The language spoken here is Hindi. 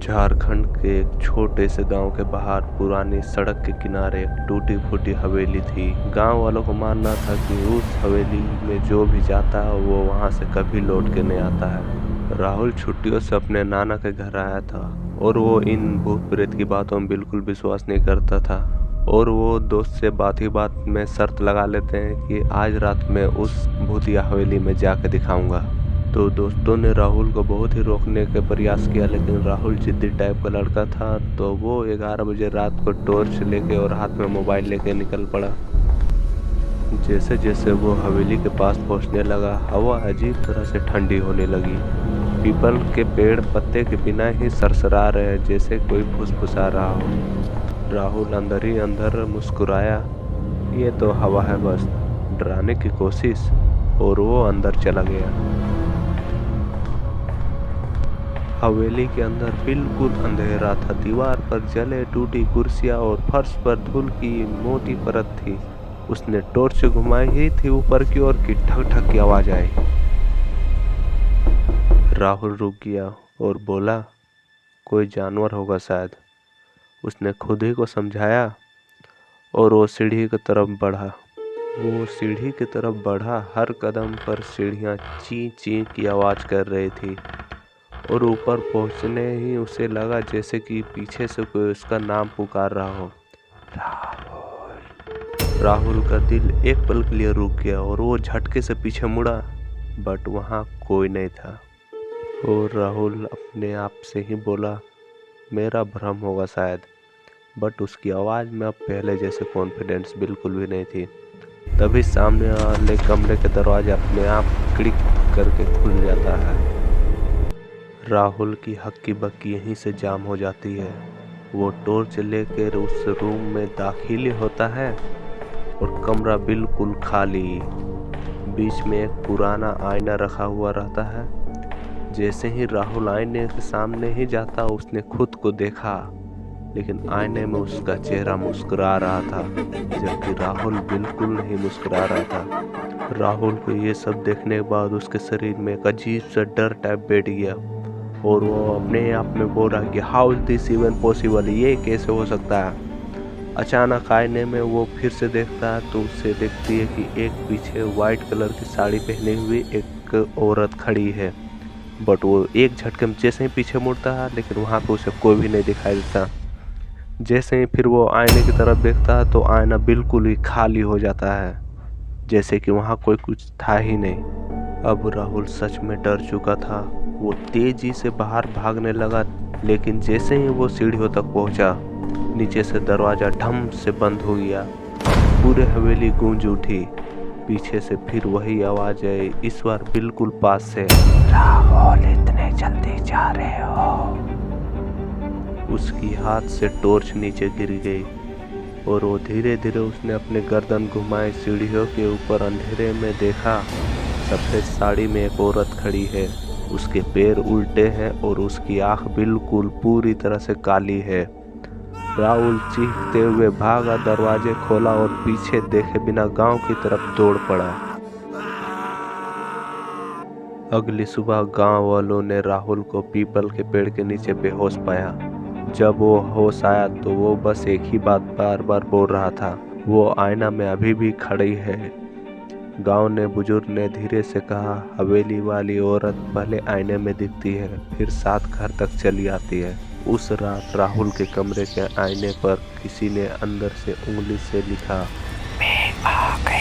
झारखंड के एक छोटे से गांव के बाहर पुरानी सड़क के किनारे एक टूटी फूटी हवेली थी। गांव वालों को मानना था कि उस हवेली में जो भी जाता है वो वहां से कभी लौट के नहीं आता है। राहुल छुट्टियों से अपने नाना के घर आया था और वो इन भूत प्रेत की बातों में बिल्कुल विश्वास नहीं करता था। और वो दोस्त से बात ही बात में शर्त लगा लेते हैं कि आज रात में उस भूतिया हवेली में जाकर दिखाऊंगा। तो दोस्तों ने राहुल को बहुत ही रोकने का प्रयास किया, लेकिन राहुल जिद्दी टाइप का लड़का था, तो वो 11 बजे रात को टॉर्च लेके और हाथ में मोबाइल लेके निकल पड़ा। जैसे जैसे वो हवेली के पास पहुंचने लगा, हवा अजीब तरह से ठंडी होने लगी। पीपल के पेड़ पत्ते के बिना ही सरसरा रहे, जैसे कोई फुसफुसा रहा हो। राहुल अंदर ही अंदर मुस्कुराया, ये तो हवा है बस, डराने की कोशिश। और वो अंदर चला गया। हवेली के अंदर बिल्कुल अंधेरा था। दीवार पर जले टूटी कुर्सियां और फर्श पर धूल की मोटी परत थी। उसने टॉर्च घुमाई ही थी ऊपर की ओर कि ठक ठक की आवाज आई। राहुल रुक गया और बोला, कोई जानवर होगा शायद। उसने खुद ही को समझाया और वो सीढ़ी की तरफ बढ़ा। हर कदम पर सीढ़ियां ची ची की आवाज कर रही थी और ऊपर पहुंचने ही उसे लगा जैसे कि पीछे से कोई उसका नाम पुकार रहा हो। राहुल का दिल एक पल के लिए रुक गया और वो झटके से पीछे मुड़ा, बट वहां कोई नहीं था। और राहुल अपने आप से ही बोला, मेरा भ्रम होगा शायद। बट उसकी आवाज में अब पहले जैसे कॉन्फिडेंस बिल्कुल भी नहीं थी। तभी सामने वाले कमरे के दरवाजे अपने आप क्लिक करके खुल जाता है। राहुल की हक्की बक्की यहीं से जाम हो जाती है। वो टॉर्च लेकर उस रूम में दाखिल होता है और कमरा बिल्कुल खाली। बीच में एक पुराना आईना रखा हुआ रहता है। जैसे ही राहुल आईने के सामने ही जाता, उसने खुद को देखा, लेकिन आईने में उसका चेहरा मुस्कुरा रहा था, जबकि राहुल बिल्कुल नहीं मुस्कुरा रहा था। राहुल को ये सब देखने के बाद उसके शरीर में एक अजीब सा डर टाइप बैठ गया और वो अपने आप में बोल रहा कि how is this even possible, ये कैसे हो सकता है। अचानक आईने में वो फिर से देखता है तो उसे देखती है कि एक पीछे वाइट कलर की साड़ी पहनी हुई एक औरत खड़ी है। बट वो एक झटके में जैसे ही पीछे मुड़ता है, लेकिन वहाँ पे उसे कोई भी नहीं दिखाई देता। जैसे ही फिर वो आईने की तरफ देखता है तो आईना बिल्कुल ही खाली हो जाता है, जैसे कि वहाँ कोई कुछ था ही नहीं। अब राहुल सच में डर चुका था। वो तेजी से बाहर भागने लगा, लेकिन जैसे ही वो सीढ़ियों तक पहुंचा, नीचे से दरवाजा ढम से बंद हो गया। पूरे हवेली गूंज उठी। पीछे से फिर वही आवाज आई, इस बार बिल्कुल पास से, राहुल इतने जल्दी जा रहे हो। उसकी हाथ से टॉर्च नीचे गिर गई और वो धीरे धीरे उसने अपने गर्दन घुमाए। सीढ़ियों के ऊपर अंधेरे में देखा, सफेद साड़ी में एक औरत खड़ी है। उसके पैर उल्टे हैं और उसकी आंख बिल्कुल पूरी तरह से काली है। राहुल चीखते हुए भागा, दरवाजे खोला और पीछे देखे बिना गांव की तरफ दौड़ पड़ा। अगली सुबह गांव वालों ने राहुल को पीपल के पेड़ के नीचे बेहोश पाया। जब वो होश आया तो वो बस एक ही बात बार बार बोल रहा था, वो आईना में अभी भी खड़ी है। गांव ने बुजुर्ग ने धीरे से कहा, हवेली वाली औरत पहले आईने में दिखती है, फिर साथ घर तक चली आती है। उस रात राहुल के कमरे के आईने पर किसी ने अंदर से उंगली से लिखा, मैं आ गया।